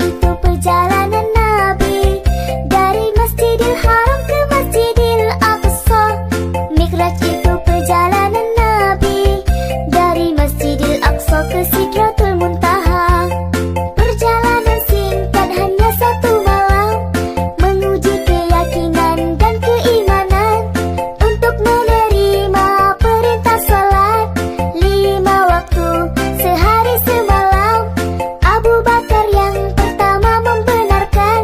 itu perjalanan Nabi dari Masjidil Haram ke Masjidil Aqsa. Mi'raj itu perjalanan Nabi dari Masjidil Aqsa ke Sidratul Muntaha. Perjalanan singkat hanya 1 malam, menguji keyakinan dan keimanan untuk menerima perintah salat 5 waktu sehari semalam. Abu Bakar yang pertama membenarkan,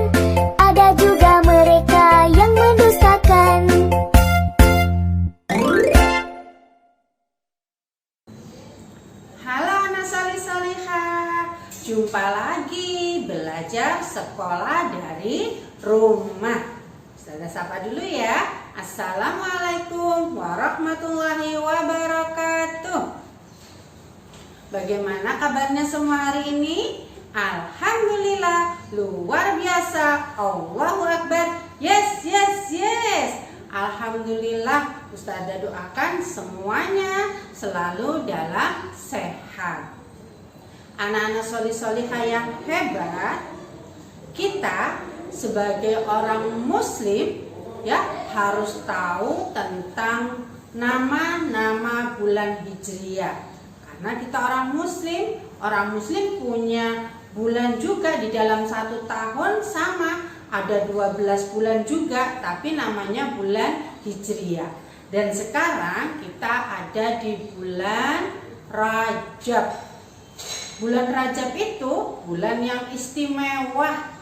ada juga mereka yang mendustakan. Halo anak solih-solihah, jumpa lagi belajar sekolah dari rumah. Ustazah sapa dulu ya. Assalamualaikum warahmatullahi wabarakatuh. Bagaimana kabarnya semua hari ini? Alhamdulillah, luar biasa. Allahu Akbar. Yes, yes, yes. Alhamdulillah, Ustazah doakan semuanya selalu dalam sehat. Anak-anak solih-solihah yang hebat, kita sebagai orang muslim ya harus tahu tentang nama-nama bulan Hijriah. Karena kita orang muslim punya bulan juga di dalam 1 tahun sama. Ada 12 bulan juga, tapi namanya bulan Hijriah. Dan sekarang kita ada di bulan Rajab. Bulan Rajab itu bulan yang istimewa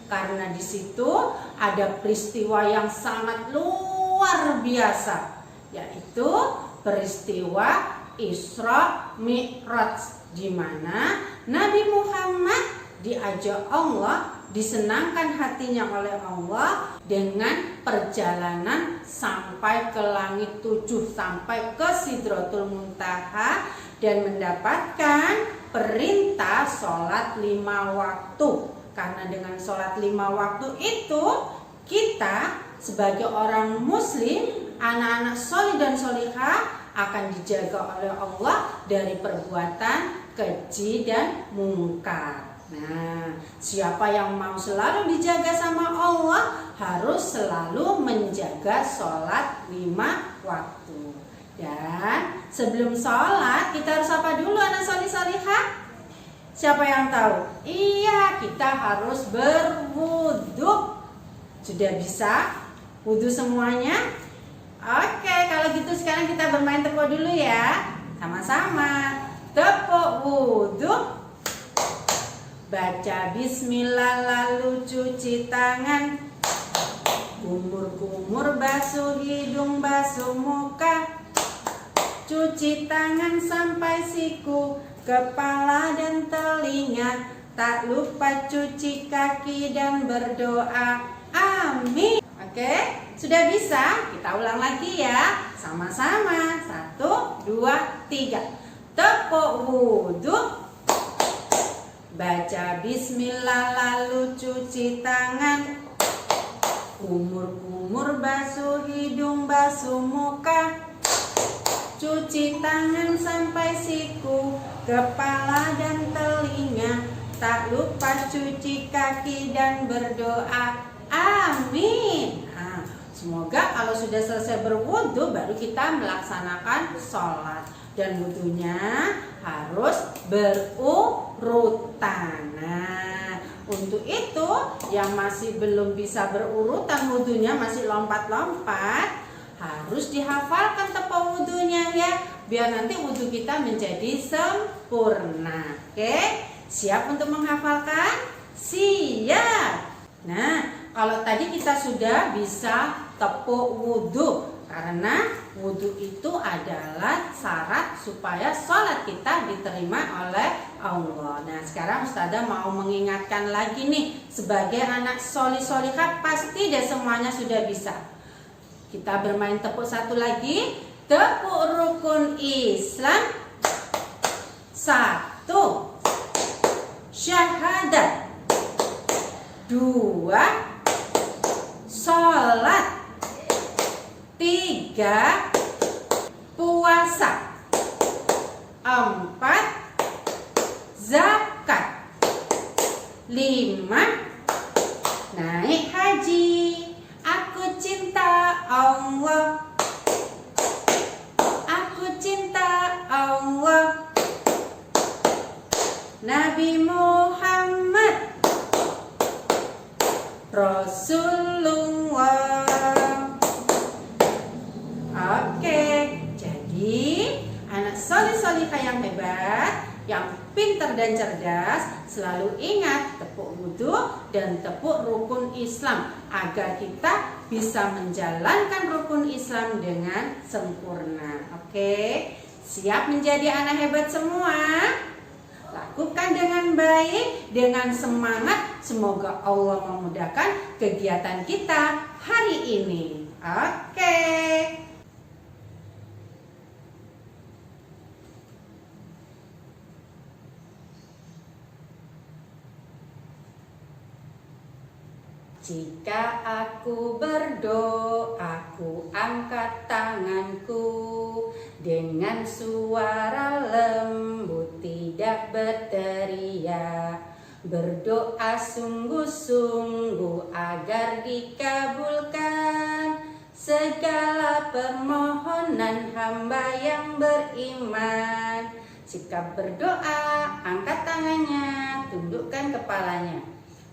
karena di situ ada peristiwa yang sangat luar biasa, yaitu peristiwa Isra Mi'raj, di mana Nabi Muhammad diajak Allah, disenangkan hatinya oleh Allah dengan perjalanan sampai ke langit 7, sampai ke Sidratul Muntaha, dan mendapatkan perintah sholat 5 waktu. Karena dengan sholat 5 waktu itu, kita sebagai orang muslim, anak-anak solih dan solihah akan dijaga oleh Allah dari perbuatan keji dan mungkar. Nah, siapa yang mau selalu dijaga sama Allah harus selalu menjaga sholat 5 waktu. Dan sebelum sholat kita harus apa dulu anak solih-solihah? Siapa yang tahu? Iya, kita harus berwudu. Sudah bisa wudu semuanya? Oke, kalau gitu sekarang kita bermain tepuk dulu ya. Sama-sama. Tepuk wudu. Baca bismillah lalu cuci tangan. Kumur-kumur basuh hidung, basuh muka. Cuci tangan sampai siku, kepala dan telinga. Tak lupa cuci kaki dan berdoa. Amin. Oke, sudah bisa? Kita ulang lagi ya. Sama-sama. 1, 2, 3. Tepuk wudu. Baca bismillah lalu cuci tangan. Kumur-kumur basuh hidung, basuh muka. Cuci tangan sampai siku, kepala dan telinga. Tak lupa cuci kaki dan berdoa. Amin. Nah, semoga kalau sudah selesai berwudu baru kita melaksanakan sholat. Dan wudunya harus berurutan. Nah, untuk itu yang masih belum bisa berurutan wudunya, masih lompat-lompat, harus dihafalkan tepuk wudunya ya, biar nanti wudu kita menjadi sempurna. Oke, siap untuk menghafalkan? Siap. Nah, kalau tadi kita sudah bisa tepuk wudu, karena wudu itu adalah syarat supaya sholat kita diterima oleh Allah. Nah, sekarang Ustazah mau mengingatkan lagi nih, sebagai anak solih-solihah pasti deh semuanya sudah bisa. Kita bermain tepuk satu lagi. Tepuk rukun Islam. 1. Syahadat. 2. Sholat. 3. Puasa. 4. Zakat. 5. Naik haji. Aku cinta Allah. Aku cinta Allah. Nabi Muhammad Rasulullah. Oke, jadi anak solih-solihah yang hebat, yang pintar dan cerdas, selalu ingat tepuk wudhu dan tepuk rukun Islam agar kita bisa menjalankan rukun Islam dengan sempurna. Oke, siap menjadi anak hebat semua? Lakukan dengan baik, dengan semangat. Semoga Allah memudahkan kegiatan kita hari ini. Oke. Jika aku berdoa, aku angkat tanganku dengan suara lembut, tidak berteriak. Berdoa sungguh-sungguh agar dikabulkan segala permohonan hamba yang beriman. Jika berdoa, angkat tangannya, tundukkan kepalanya.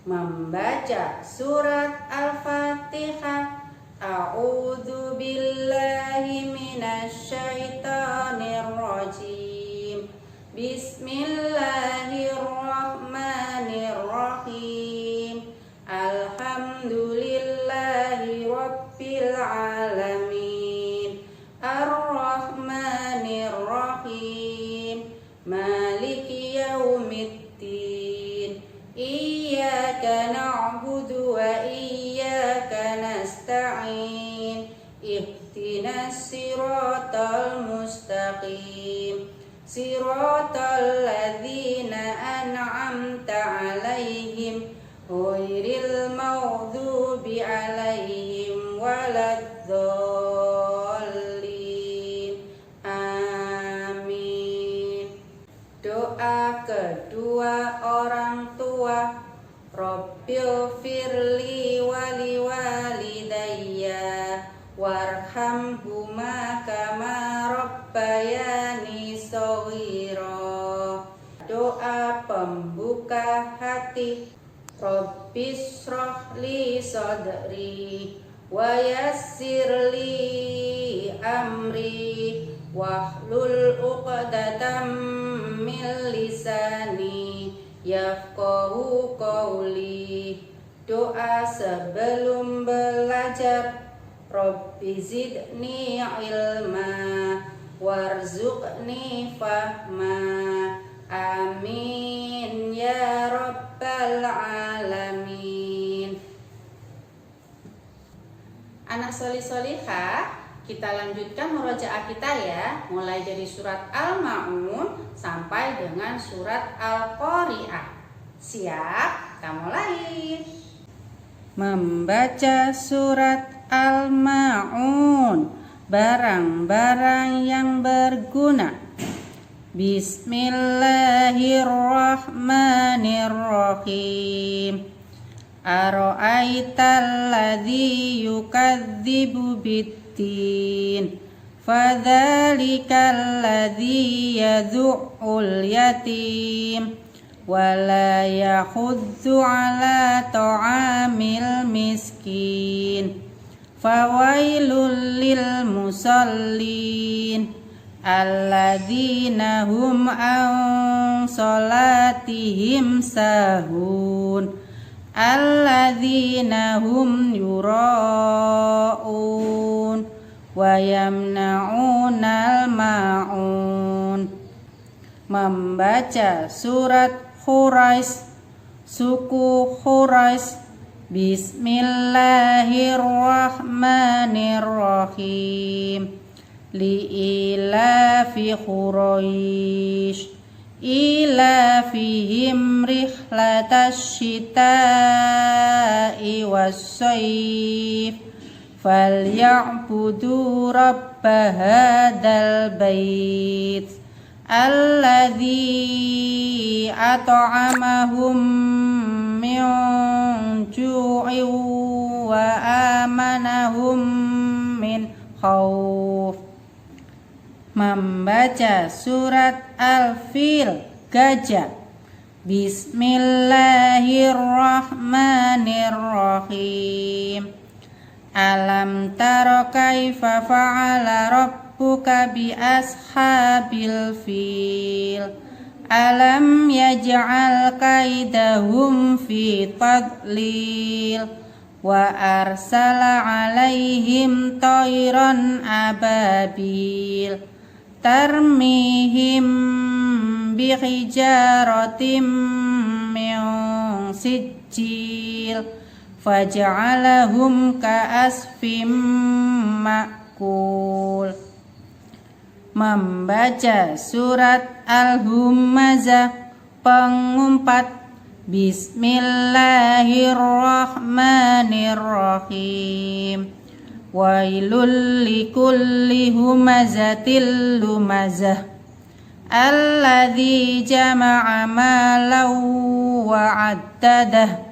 Membaca surat Al-Fatihah. A'udzu billahi minasyaitonir rajim. Bismillahirrahmanirrahim. Alhamdulillahi rabbil alamin. Ar-Rahmanir-Rahim. Maliki yaumiddin. Iyyaka na'budu wa iyyaka nasta'in. Ihdinas siratal mustaqim. Siratal ladzina an'amta 'alaihim ghairil maghdubi 'alaihim waladdallin. Amin. Doa kedua orang tua. Rabbil firli wali walidayya warhamhuma kama rabbayani shaghira. Doa pembuka hati. Rabbis shrahli sadri wa yassirli amri wahlul 'uqdatam min lisani yafqahu qawli. Doa sebelum belajar. Rabbi zidni ilma warzuqni fahma. Amin ya rabbal alamin. Anak solih-solihah, kita lanjutkan murojaah kita ya, mulai dari surat Al-Ma'un sampai dengan surat Al-Qari'ah. Siap? Kita mulai. Membaca surat Al-Ma'un, barang-barang yang berguna. Bismillahirrahmanirrahim. Ara'aital ladzi yukadzibu bid-din. Fadzalikal ladzi yad'ul yatim wa la yakhuddu 'ala ta'amil miskin. Fawailul lil musallin alladzina hum an salatihim sahun alladzina hum yura'un wa yamna'unal ma'un. Membaca surat Quraisy, suku Quraisy. Bismillahirrahmanirrahim. Li'ilafi Quraisy ilafihim rihlatasy syita'i was-sayf falya'budu rabb hadzal bait alladzi at'amahum min ju'in wa amanahum min khauf. Membaca surat Al-Fil, gajah. Bismillahirrahmanirrahim. Alam tara kaifa fa'ala rabbuka bi ashabil fil. Alam yaj'al kaidahum fi tadlil. Wa arsala alaihim tayran ababil. Tarmihim bihijaratim min sijil. Faja'alahum ka'asfim ma'kul. Membaca surat Al-Humazah, pengumpat. Bismillahirrahmanirrahim. Wailul likulli humazatil lumazah. Alladzi jama'a malan wa 'addadah.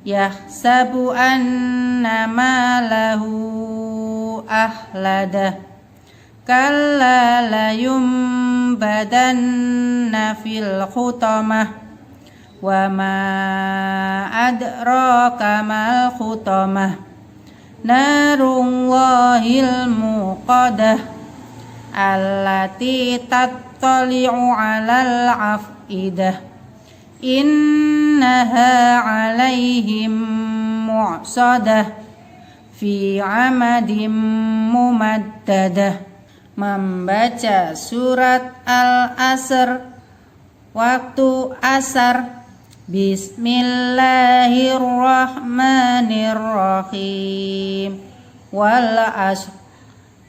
Yahsabu anna malahu ahladah. Kalla layumbadanna fil khutamah. Wa ma adraka mal khutamah. Narullahil muqadah. Allati tattali'u 'alal af'idah. Innaha 'alaihim mu'sadah fi 'amadin mumaddadah. Membaca surat Al-Asr, waktu asar. Bismillahirrahmanirrahim. Wal asr.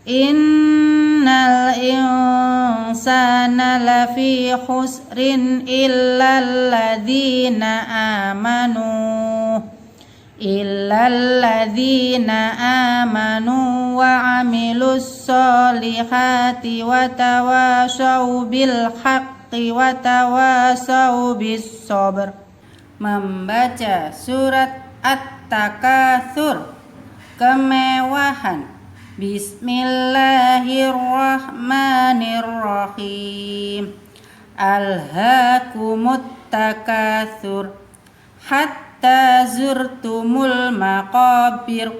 Innal insana lafi khusrin illal ladzina amanu wa amilus solihati wa tawashaw bil haqqi wa tawashaw bis sabr. Membaca surat At-Takatsur, kemewahan. Bismillahirrahmanirrahim. Alhaakumut takatsur hatta zurtumul maqabir.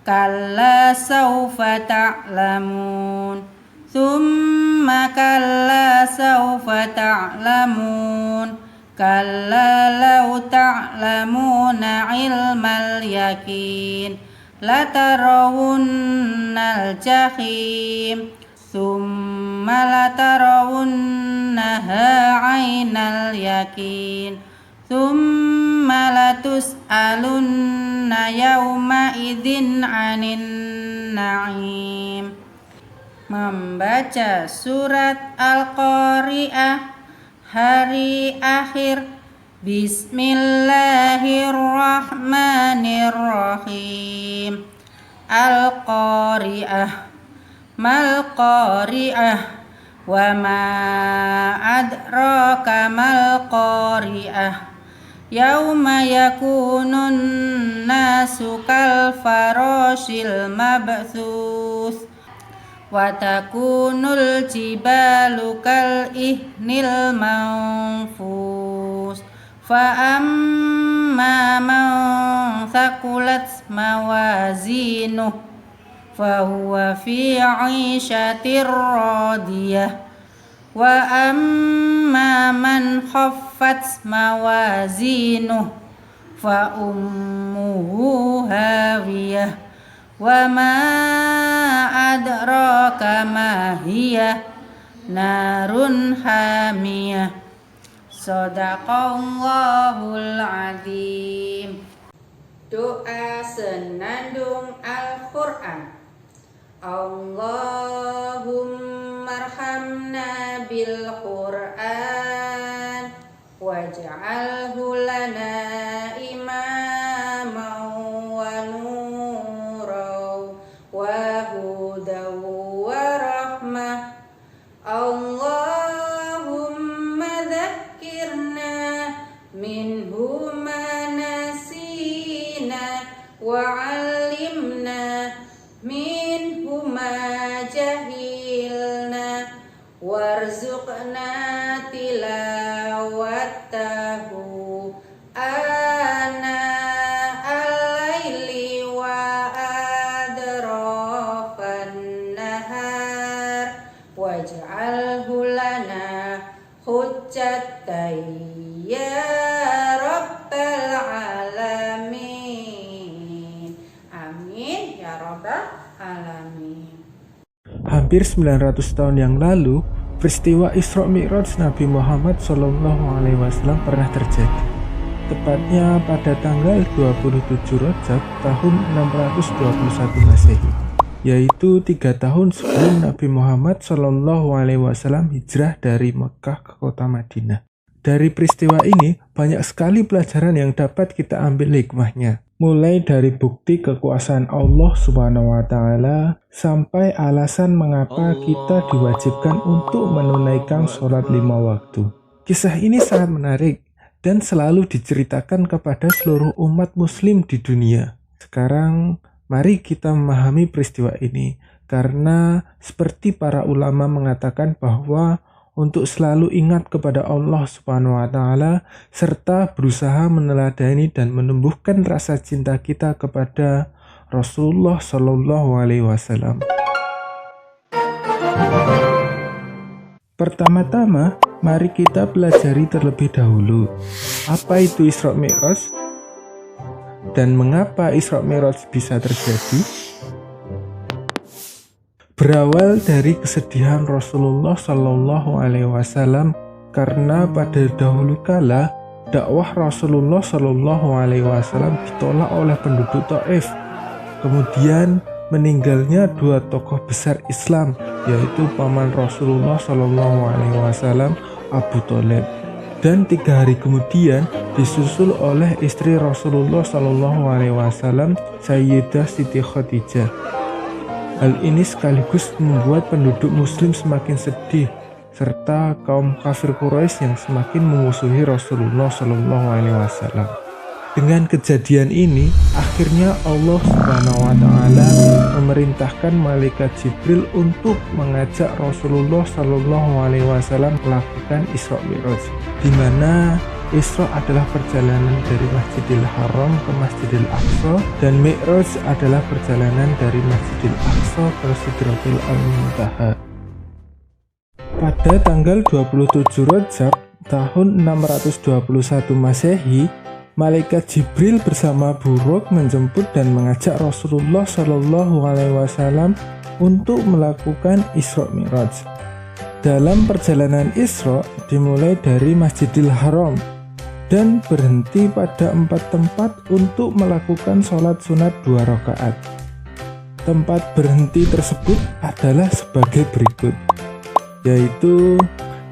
Kalla sawfa ta'lamun. Thumma kalla sawfa ta'lamun. Kalla law ta'lamuna ilmal yakin. Latarawunnal jahim. Thumma latarawunnaha 'ainal yakin. Thumma latus'alunna yawma idzin 'anin na'im. Membaca surat Al-Qari'ah, hari akhir. Bismillahirrahmanirrahim. Al-Qari'ah. Mal Qari'ah. Wa ma adraka mal Qari'ah. Yauma yakunun nasu kal farashil mabthus. Wa takunul jibalu kal ihnil manfus. Fa amma man thaqulat mawazinuh fa huwa fi 'ishatir radiyah. Wa amma man khaffat mawazinuh fa ummuhu hawiyah. Wa ma adraka ma hiya narun hamiyah. Shadaqallahul azim. Doa senandung Al-Quran. Allahumma arhamna bil Quran waj'alhu lana imaman wa nuran wa hudan wa rahmah. Allahumma dhakkirna minhu ma وعلمنا منه ما جهلنا وارزقنا تلاوته آناء الليل وأطراف النهار واجعله لنا حجة يا رب العالمين. Amin ya rabbal alamin. Hampir 900 tahun yang lalu, peristiwa Isra Mi'raj Nabi Muhammad SAW pernah terjadi. Tepatnya pada tanggal 27 Rajab tahun 621 Masehi, yaitu 3 tahun sebelum Nabi Muhammad SAW hijrah dari Mekah ke kota Madinah. Dari peristiwa ini, banyak sekali pelajaran yang dapat kita ambil hikmahnya. Mulai dari bukti kekuasaan Allah Subhanahu wa Ta'ala sampai alasan mengapa kita diwajibkan untuk menunaikan sholat 5 waktu. Kisah ini sangat menarik dan selalu diceritakan kepada seluruh umat Muslim di dunia. Sekarang, mari kita memahami peristiwa ini, karena seperti para ulama mengatakan bahwa untuk selalu ingat kepada Allah Subhanahu wa Ta'ala serta berusaha meneladani dan menumbuhkan rasa cinta kita kepada Rasulullah Shallallahu Alaihi Wasallam. Pertama-tama, mari kita pelajari terlebih dahulu apa itu Isra Mi'raj dan mengapa Isra Mi'raj bisa terjadi. Berawal dari kesedihan Rasulullah Shallallahu Alaihi Wasallam karena pada dahulu kala dakwah Rasulullah Shallallahu Alaihi Wasallam ditolak oleh penduduk Taif. Kemudian meninggalnya 2 tokoh besar Islam, yaitu paman Rasulullah Shallallahu Alaihi Wasallam Abu Thalib, dan 3 hari kemudian disusul oleh istri Rasulullah Shallallahu Alaihi Wasallam Sayyidah Siti Khadijah. Hal ini sekaligus membuat penduduk Muslim semakin sedih, serta kaum kafir Quraisy yang semakin memusuhi Rasulullah Shallallahu Alaihi Wasallam. Dengan kejadian ini, akhirnya Allah Subhanahu Wa Taala memerintahkan malaikat Jibril untuk mengajak Rasulullah Shallallahu Alaihi Wasallam melakukan Isra Mi'raj, di mana Isra adalah perjalanan dari Masjidil Haram ke Masjidil Aqsa dan Mi'raj adalah perjalanan dari Masjidil Aqsa ke Sidratul Muntaha. Pada tanggal 27 Rajab tahun 621 Masehi, malaikat Jibril bersama buruk menjemput dan mengajak Rasulullah Shallallahu Alaihi Wasallam untuk melakukan Isra Mi'raj. Dalam perjalanan Isra dimulai dari Masjidil Haram dan berhenti pada 4 tempat untuk melakukan sholat sunat 2 rakaat. Tempat berhenti tersebut adalah sebagai berikut, yaitu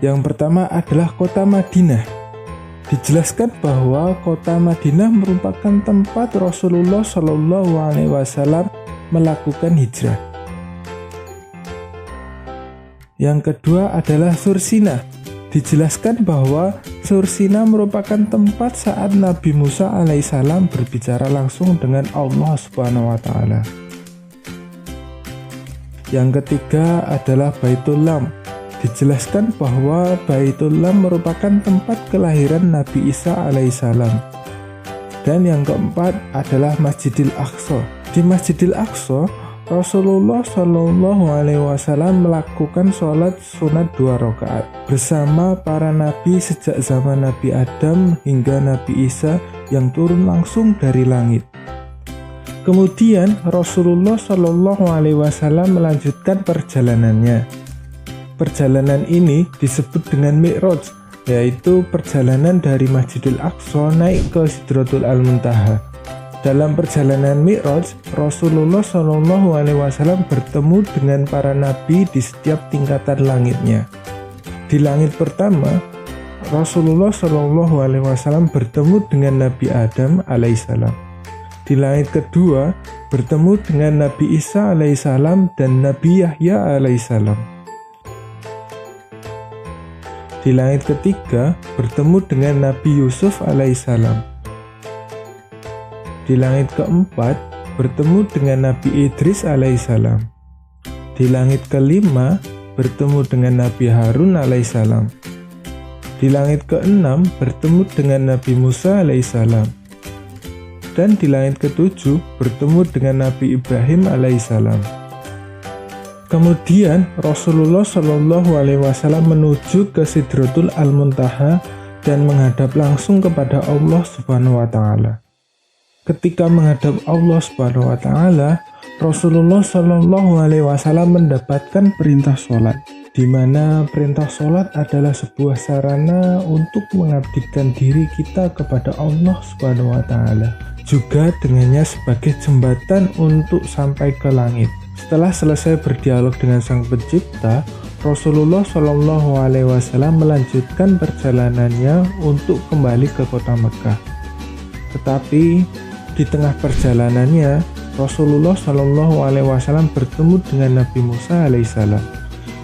yang pertama adalah kota Madinah. Dijelaskan bahwa kota Madinah merupakan tempat Rasulullah Shallallahu Alaihi Wasallam melakukan hijrah. Yang kedua adalah Sursina. Dijelaskan bahwa Sursina merupakan tempat saat Nabi Musa alaihissalam berbicara langsung dengan Allah Subhanahu wa Ta'ala. Yang ketiga adalah Baitul Lam. Dijelaskan bahwa Baitul Lam merupakan tempat kelahiran Nabi Isa alaihissalam. Dan yang keempat adalah Masjidil Aqsa. Di Masjidil Aqsa, Rasulullah Shallallahu Alaihi Wasallam melakukan sholat sunat 2 rakaat bersama para nabi sejak zaman Nabi Adam hingga Nabi Isa yang turun langsung dari langit. Kemudian Rasulullah Shallallahu Alaihi Wasallam melanjutkan perjalanannya. Perjalanan ini disebut dengan Mi'raj, yaitu perjalanan dari Masjidil Aqsa naik ke Sidratul Muntaha. Dalam perjalanan Mi'raj, Rasulullah Shallallahu Alaihi Wasallam bertemu dengan para nabi di setiap tingkatan langitnya. Di langit pertama, Rasulullah Shallallahu Alaihi Wasallam bertemu dengan Nabi Adam alaihissalam. Di langit kedua, bertemu dengan Nabi Isa alaihissalam dan Nabi Yahya alaihissalam. Di langit ketiga, bertemu dengan Nabi Yusuf alaihissalam. Di langit keempat bertemu dengan Nabi Idris alaihissalam. Di langit kelima bertemu dengan Nabi Harun alaihissalam. Di langit keenam bertemu dengan Nabi Musa alaihissalam. Dan di langit ketujuh bertemu dengan Nabi Ibrahim alaihissalam. Kemudian Rasulullah Shallallahu Alaihi Wasallam menuju ke Sidratul Al-Muntaha dan menghadap langsung kepada Allah Subhanahu Wa Taala. Ketika menghadap Allah Subhanahu Wa Taala, Rasulullah Shallallahu Alaihi Wasallam mendapatkan perintah sholat, di mana perintah sholat adalah sebuah sarana untuk mengabdikan diri kita kepada Allah Subhanahu Wa Taala, juga dengannya sebagai jembatan untuk sampai ke langit. Setelah selesai berdialog dengan Sang Pencipta, Rasulullah Shallallahu Alaihi Wasallam melanjutkan perjalanannya untuk kembali ke kota Mekah. Tetapi di tengah perjalanannya, Rasulullah Shallallahu Alaihi Wasallam bertemu dengan Nabi Musa alaihissalam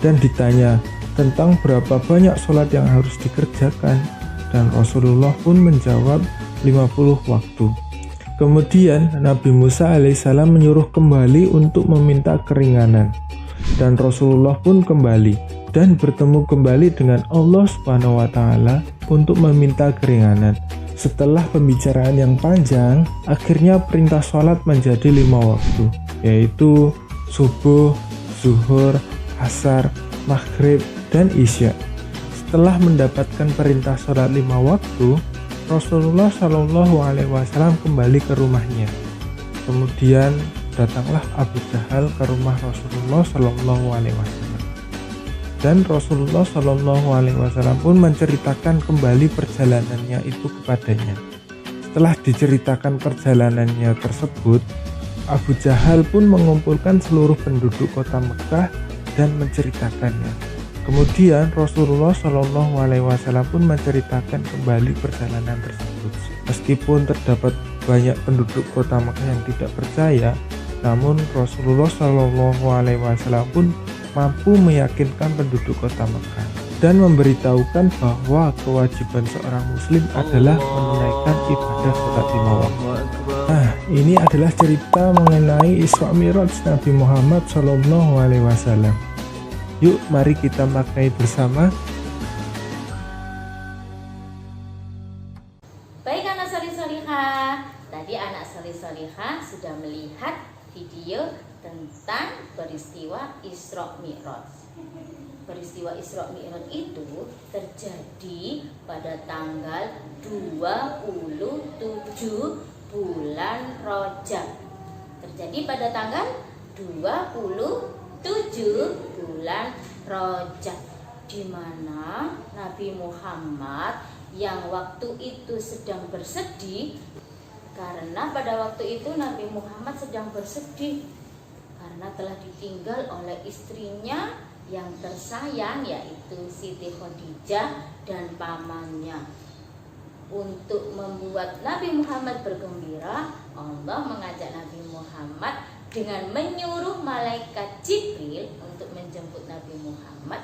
dan ditanya tentang berapa banyak sholat yang harus dikerjakan, dan Rasulullah pun menjawab 50 waktu. Kemudian Nabi Musa alaihissalam menyuruh kembali untuk meminta keringanan, dan Rasulullah pun kembali dan bertemu kembali dengan Allah Subhanahu Wa Taala untuk meminta keringanan. Setelah pembicaraan yang panjang, akhirnya perintah sholat menjadi 5 waktu, yaitu subuh, zuhur, asar, maghrib, dan isya. Setelah mendapatkan perintah sholat 5 waktu, Rasulullah Shallallahu Alaihi Wasallam kembali ke rumahnya. Kemudian datanglah Abu Jahal ke rumah Rasulullah Shallallahu Alaihi Wasallam, dan Rasulullah Shallallahu Alaihi Wasallam pun menceritakan kembali perjalanannya itu kepadanya. Setelah diceritakan perjalanannya tersebut, Abu Jahal pun mengumpulkan seluruh penduduk kota Mekah dan menceritakannya. Kemudian Rasulullah Shallallahu Alaihi Wasallam pun menceritakan kembali perjalanan tersebut. Meskipun terdapat banyak penduduk kota Mekah yang tidak percaya, namun Rasulullah Shallallahu Alaihi Wasallam pun mampu meyakinkan penduduk kota Mekah dan memberitahukan bahwa kewajiban seorang muslim adalah menunaikan ibadah sholat 5 waktu. Nah, ini adalah cerita mengenai Isra Mi'raj Nabi Muhammad Shallallahu Alaihi Wasallam. Yuk, mari kita maknai bersama. Baik anak solih-solihah, tadi anak solih-solihah sudah melihat video tentang peristiwa Isra Mi'raj. Peristiwa Isra Mi'raj itu terjadi pada tanggal 27 bulan Rajab. Terjadi pada tanggal 27 bulan Rajab, di mana Nabi Muhammad yang waktu itu sedang bersedih, karena pada waktu itu Nabi Muhammad sedang bersedih karena telah ditinggal oleh istrinya yang tersayang, yaitu Siti Khadijah dan pamannya. Untuk membuat Nabi Muhammad bergembira, Allah mengajak Nabi Muhammad dengan menyuruh malaikat Jibril untuk menjemput Nabi Muhammad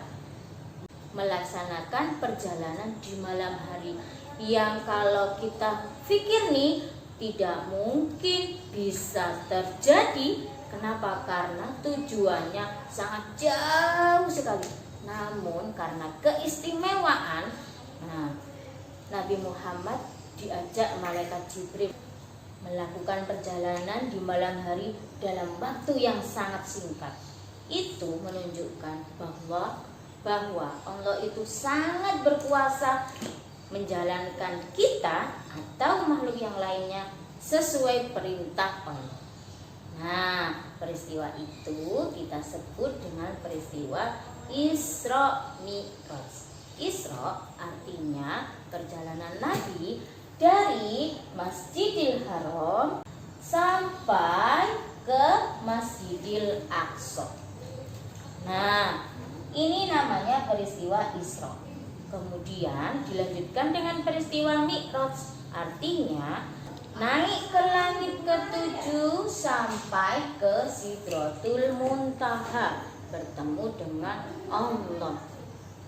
melaksanakan perjalanan di malam hari, yang kalau kita pikir nih tidak mungkin bisa terjadi. Kenapa? Karena tujuannya sangat jauh sekali. Namun karena keistimewaan, Nabi Muhammad diajak malaikat Jibril melakukan perjalanan di malam hari dalam waktu yang sangat singkat. Itu menunjukkan bahwa Allah itu sangat berkuasa menjalankan kita atau makhluk yang lainnya sesuai perintah Allah. Nah, peristiwa itu kita sebut dengan peristiwa Isra Mi'raj. Isra artinya perjalanan Nabi dari Masjidil Haram sampai ke Masjidil Aqsa. Nah, ini namanya peristiwa Isra. Kemudian dilanjutkan dengan peristiwa Mi'raj, artinya naik ke langit ke-7 sampai ke Sidratul Muntaha, bertemu dengan Allah.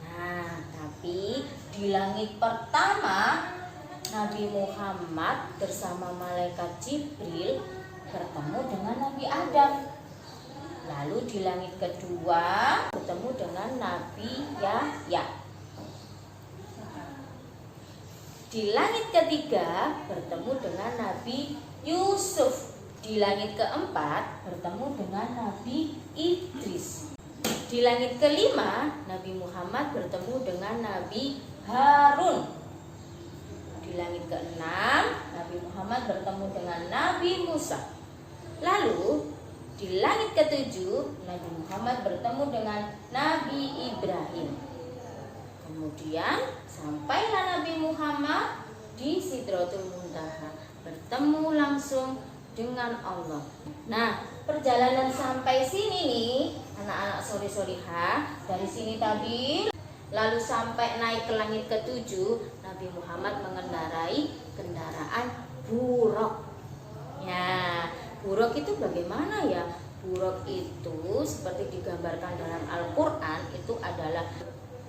Nah, tapi di langit pertama Nabi Muhammad bersama malaikat Jibril bertemu dengan Nabi Adam. Lalu di langit kedua bertemu dengan Nabi Yahya. Di langit ketiga bertemu dengan Nabi Yusuf. Di langit keempat bertemu dengan Nabi Idris. Di langit kelima Nabi Muhammad bertemu dengan Nabi Harun. Di langit keenam Nabi Muhammad bertemu dengan Nabi Musa. Lalu di langit ketujuh Nabi Muhammad bertemu dengan Nabi Ibrahim. Kemudian sampailah Nabi Muhammad di Sidratul Muntaha, bertemu langsung dengan Allah. Nah, perjalanan sampai sini nih anak-anak soli-solihah, dari sini tadi lalu sampai naik ke langit ketujuh, Nabi Muhammad mengendarai kendaraan buruk. Ya, buruk itu bagaimana ya? Buruk itu seperti digambarkan dalam Al-Quran, itu adalah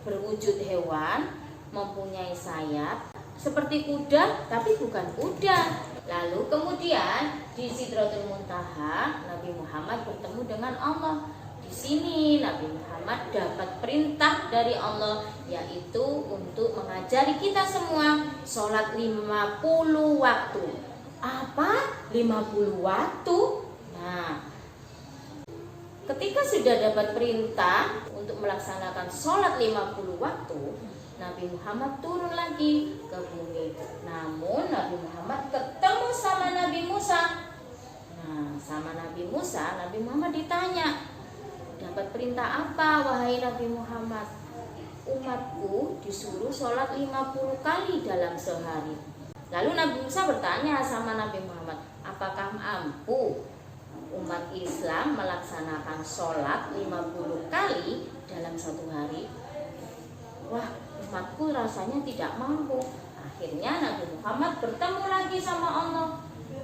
berwujud hewan, mempunyai sayap seperti kuda tapi bukan kuda. Lalu kemudian di Sidratul Muntaha Nabi Muhammad bertemu dengan Allah. Di sini Nabi Muhammad dapat perintah dari Allah, yaitu untuk mengajari kita semua sholat 50 waktu. Apa? 50 waktu? Nah, ketika sudah dapat perintah untuk melaksanakan sholat 50 waktu, Nabi Muhammad turun lagi ke bumi. Namun Nabi Muhammad ketemu sama Nabi Musa. Nah, sama Nabi Musa, Nabi Muhammad ditanya, dapat perintah apa wahai Nabi Muhammad? Umatku disuruh sholat 50 kali dalam sehari. Lalu Nabi Musa bertanya sama Nabi Muhammad, apakah mampu umat Islam melaksanakan sholat 50 kali dalam satu hari? Wah, umatku rasanya tidak mampu. Akhirnya Nabi Muhammad bertemu lagi sama Allah.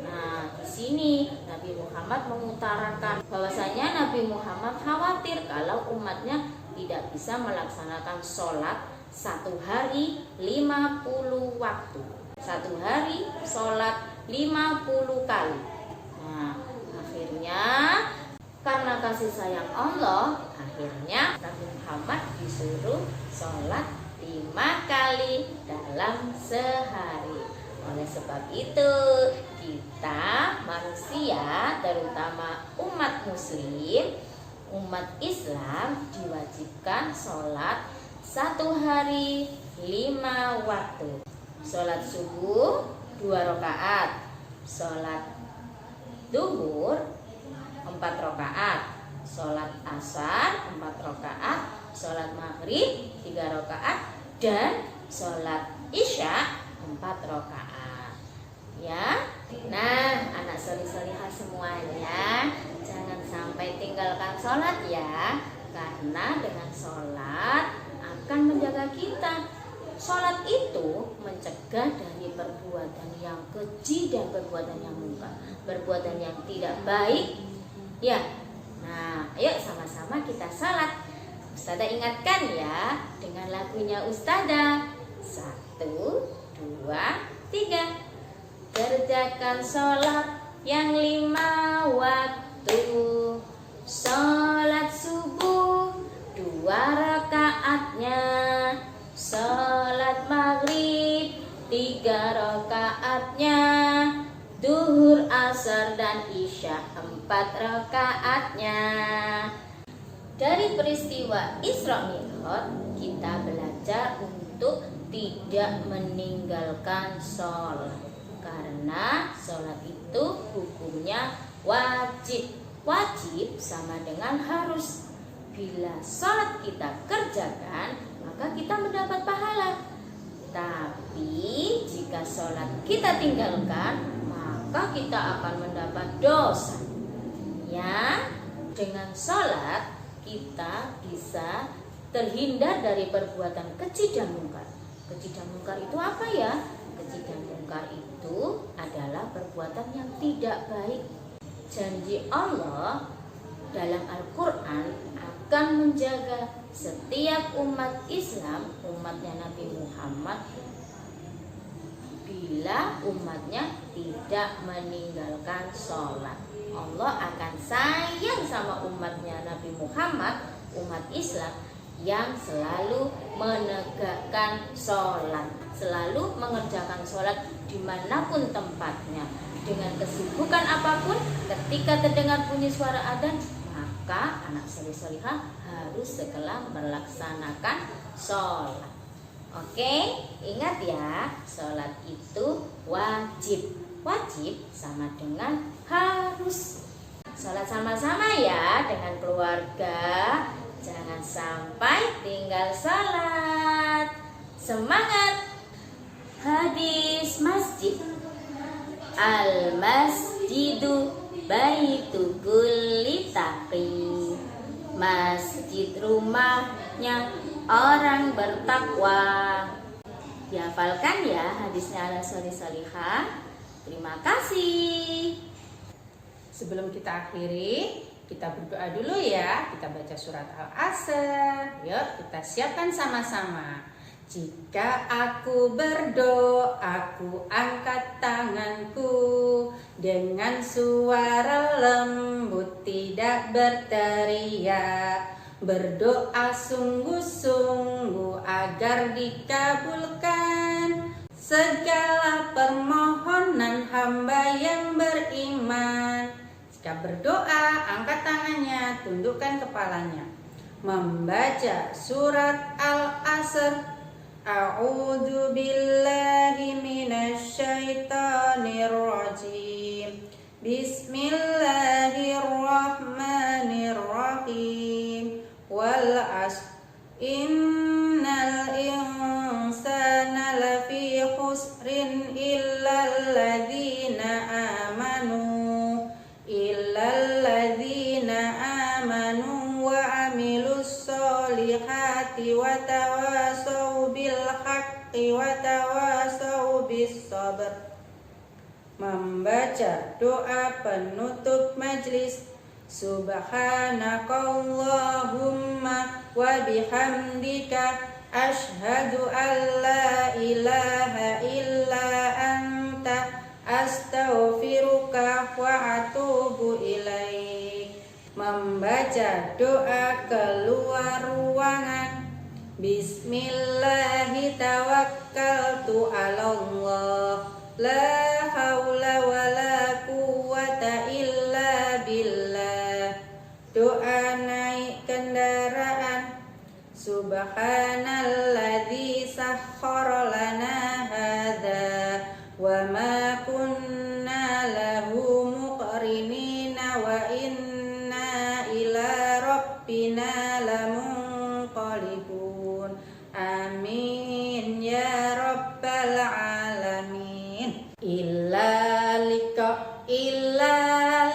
Nah, di sini Nabi Muhammad mengutarakan bahwasanya Nabi Muhammad khawatir kalau umatnya tidak bisa melaksanakan sholat satu hari 50 waktu. Satu hari sholat 50 kali. Nah, akhirnya karena kasih sayang Allah, akhirnya Nabi Muhammad disuruh sholat 5 kali dalam sehari. Oleh sebab itu, kita manusia, terutama umat muslim, umat Islam, diwajibkan sholat satu hari 5 waktu. Sholat subuh 2 rakaat, sholat duhur 4 rakaat, sholat asar 4 rakaat, sholat maghrib 3 rakaat, dan sholat isya 4 rakaat. Ya, nah anak solih-solihah semuanya, jangan sampai tinggalkan sholat ya, karena dengan sholat akan menjaga kita. Sholat itu mencegah dari perbuatan yang keji dan perbuatan yang munkar, perbuatan yang tidak baik. Ya, nah ayo sama-sama kita sholat. Ustazah ingatkan ya dengan lagunya Ustazah. 1, 2, 3. Kerjakan sholat yang 5 waktu. Sholat subuh 2 rakaatnya, sholat maghrib 3 rakaatnya, duhur, asar, dan isya 4 rakaatnya. Dari peristiwa Isra Mi'raj kita belajar untuk tidak meninggalkan sholat, karena sholat itu hukumnya wajib. Wajib sama dengan harus. Bila sholat kita kerjakan, maka kita mendapat pahala. Tapi jika sholat kita tinggalkan, maka kita akan mendapat dosa. Ya, dengan sholat kita bisa terhindar dari perbuatan keji dan mungkar. Keji dan mungkar itu apa ya? Keji dan mungkar itu adalah perbuatan yang tidak baik. Janji Allah dalam Al-Quran akan menjaga setiap umat Islam, umatnya Nabi Muhammad, bila umatnya tidak meninggalkan sholat. Allah akan sayang sama umatnya Nabi Muhammad, umat Islam yang selalu menegakkan sholat, selalu mengerjakan sholat dimanapun tempatnya. Dengan kesibukan apapun, ketika terdengar bunyi suara adzan, maka anak soleh-solihah harus segera melaksanakan sholat. Oke, ingat ya, sholat itu wajib. Wajib sama dengan harus. Sholat sama-sama ya dengan keluarga. Jangan sampai tinggal sholat. Semangat! Hadis masjid. Al-masjidu baitu kulli taqi. Masjid rumahnya orang bertakwa. Dihafalkan ya hadisnya ala solih-solihah. Terima kasih. Sebelum kita akhiri, kita berdoa dulu ya. Kita baca surat Al-Asr. Yuk kita siapkan sama-sama. Jika aku berdoa, aku angkat tanganku dengan suara lembut, tidak berteriak. Berdoa sungguh-sungguh agar dikabulkan segala permohonan hamba yang beriman. Jika berdoa, angkat tangannya, tundukkan kepalanya. Membaca surat Al-Asr. A'udzu billahi minasyaitonir rajim. Bismillahirrahmanirrahim. Wal 'ashr. Innal insana lafi khusrin illal ladzina amanu wa amilus solihati wa tawasau bil haqqi wa tawasau bis sabr. Membaca doa penutup majlis. Subhanakallahumma wa bihamdika asyhadu an la ilaha illa anta astaghfiruka wa atubu ilaik. Membaca doa keluar ruangan. Bismillahi tawakkaltu 'alallah. La haula wa la quwwata illa billah. Doa naik kendaraan. Subhanalladzi sakhkhara lana hadza wa ma kunna lahu muqrinina wa inna ila rabbina lamunqalibun. Amin ya rabbal alamin. Illa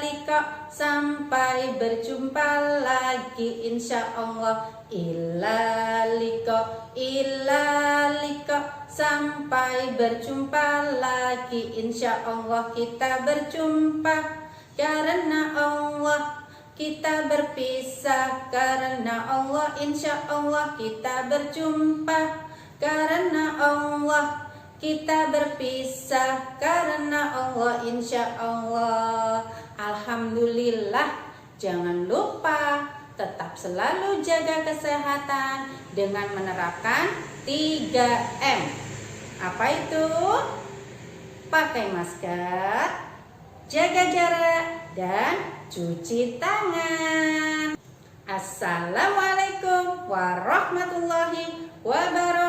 lika sampai berjumpa lagi insyaallah. Illa lika sampai berjumpa lagi insyaallah. Kita berjumpa karena Allah, kita berpisah karena Allah. Insyaallah kita berjumpa karena Allah, kita berpisah karena Allah. Insyaallah. Alhamdulillah. Jangan lupa tetap selalu jaga kesehatan dengan menerapkan 3M. Apa itu? Pakai masker, jaga jarak, dan cuci tangan. Assalamualaikum warahmatullahi wabarakatuh.